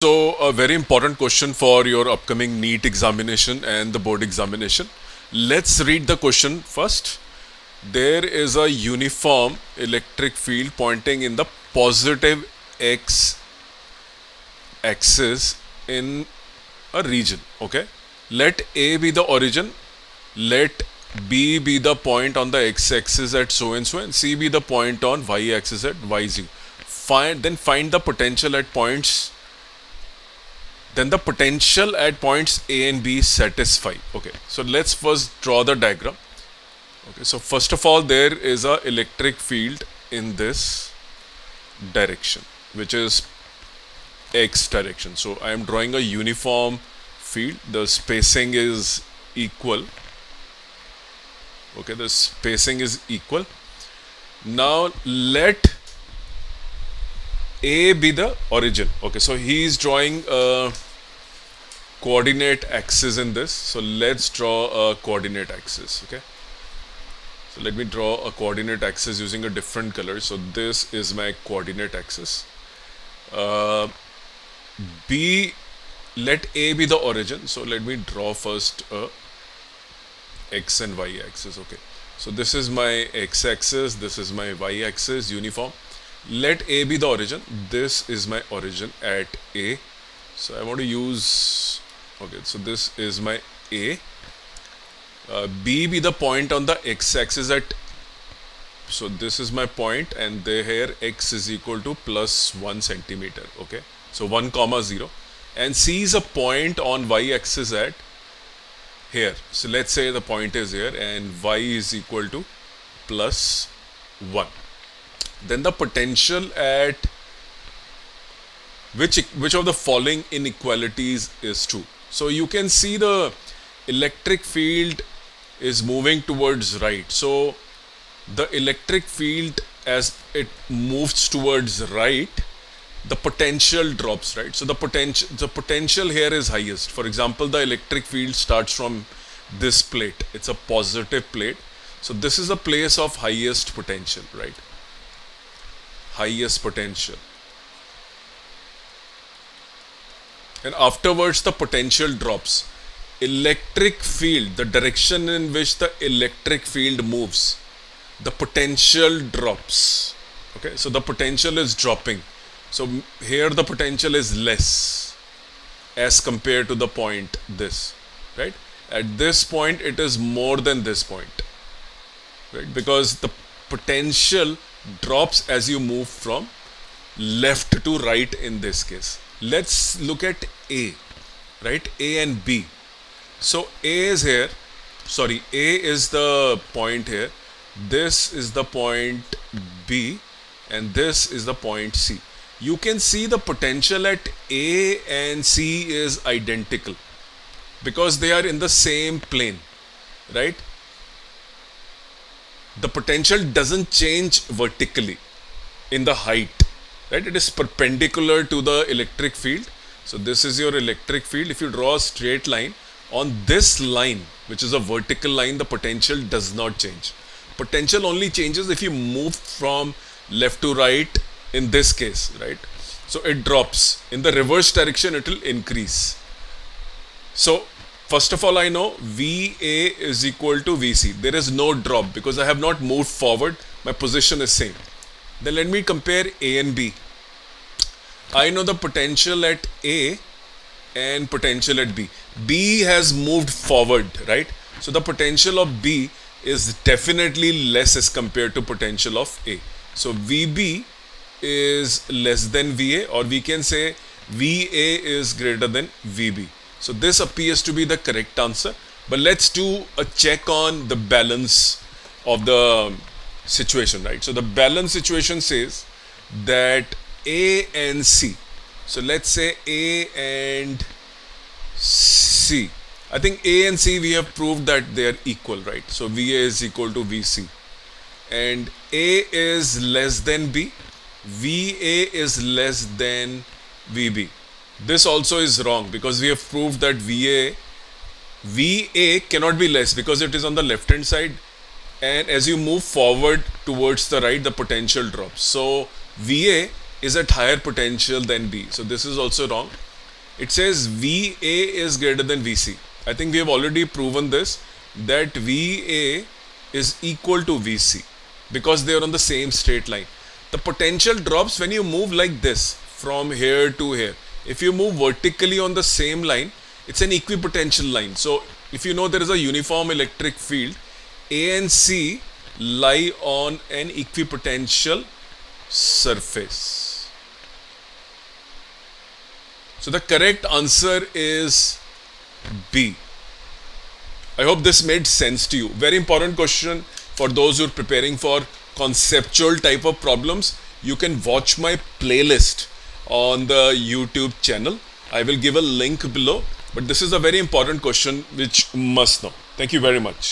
So, a very important question for your upcoming NEET examination and the board examination. Let's read the question first. There is a uniform electric field pointing in the positive x axis in a region. Okay. Let A be the origin. Let B be the point on the x axis at so and so, and C be the point on y axis at y0. Find the potential at points. Then the potential at points A and B satisfy. Okay, so let's first draw the diagram. Okay, so first of all, there is a electric field in this direction, which is x direction. So I am drawing a uniform field. The spacing is equal. Okay, the spacing is equal. Now let A be the origin. Okay, so he is drawing a coordinate axis in this. So let's draw a coordinate axis. Okay, so let me draw a coordinate axis using a different color. So this is my coordinate axis. Let A be the origin. So let me draw first a x and y axis. Okay, so this is my x axis, this is my y axis, uniform. Let A be the origin. This is my origin at A. So I want to use, okay, so this is my A. B be the point on the x axis at, so this is my point, and here x is equal to plus 1 centimeter. Okay, so 1 comma 0, and C is a point on y axis at here. So let's say the point is here and y is equal to plus 1. Then the potential at which of the following inequalities is true? So you can see the electric field is moving towards right. So the electric field, as it moves towards right, the potential drops, right? So the potential here is highest. For example, the electric field starts from this plate. It's a positive plate. So this is a place of highest potential, right? Highest potential. And afterwards the potential drops. Electric field, the direction in which the electric field moves, the potential drops. Okay, so the potential is dropping. So here the potential is less as compared to the point this, right? At this point it is more than this point, right? Because the potential drops as you move from left to right in this case. Let's look at A, right? A and B. So A is here, sorry, A is the point here, this is the point B, and this is the point C. You can see the potential at A and C is identical because they are in the same plane, right? The potential doesn't change vertically in the height, right? It is perpendicular to the electric field. So this is your electric field. If you draw a straight line on this line, which is a vertical line, the potential does not change. Potential only changes if you move from left to right in this case, right? So it drops. In the reverse direction, it will increase. So first of all, I know VA is equal to VC. There is no drop because I have not moved forward. My position is same. Then let me compare A and B. I know the potential at A and potential at B. B has moved forward, right? So the potential of B is definitely less as compared to potential of A. So VB is less than VA, or we can say VA is greater than VB. So this appears to be the correct answer. But let's do a check on the balance of the situation, right? So the balance situation says that A and C. So let's say A and C. I think A and C we have proved that they are equal, right? So VA is equal to VC. And A is less than B. VA is less than VB. This also is wrong because we have proved that VA cannot be less because it is on the left hand side, and as you move forward towards the right, the potential drops. So VA is at higher potential than B. So this is also wrong. It says VA is greater than VC. I think we have already proven this, that VA is equal to VC because they are on the same straight line. The potential drops when you move like this from here to here. If you move vertically on the same line, it's an equipotential line. So if you know there is a uniform electric field, A and C lie on an equipotential surface. So the correct answer is B. I hope this made sense to you. Very important question for those who are preparing for conceptual type of problems. You can watch my playlist on the YouTube channel. I will give a link below. But this is a very important question which you must know. Thank you very much.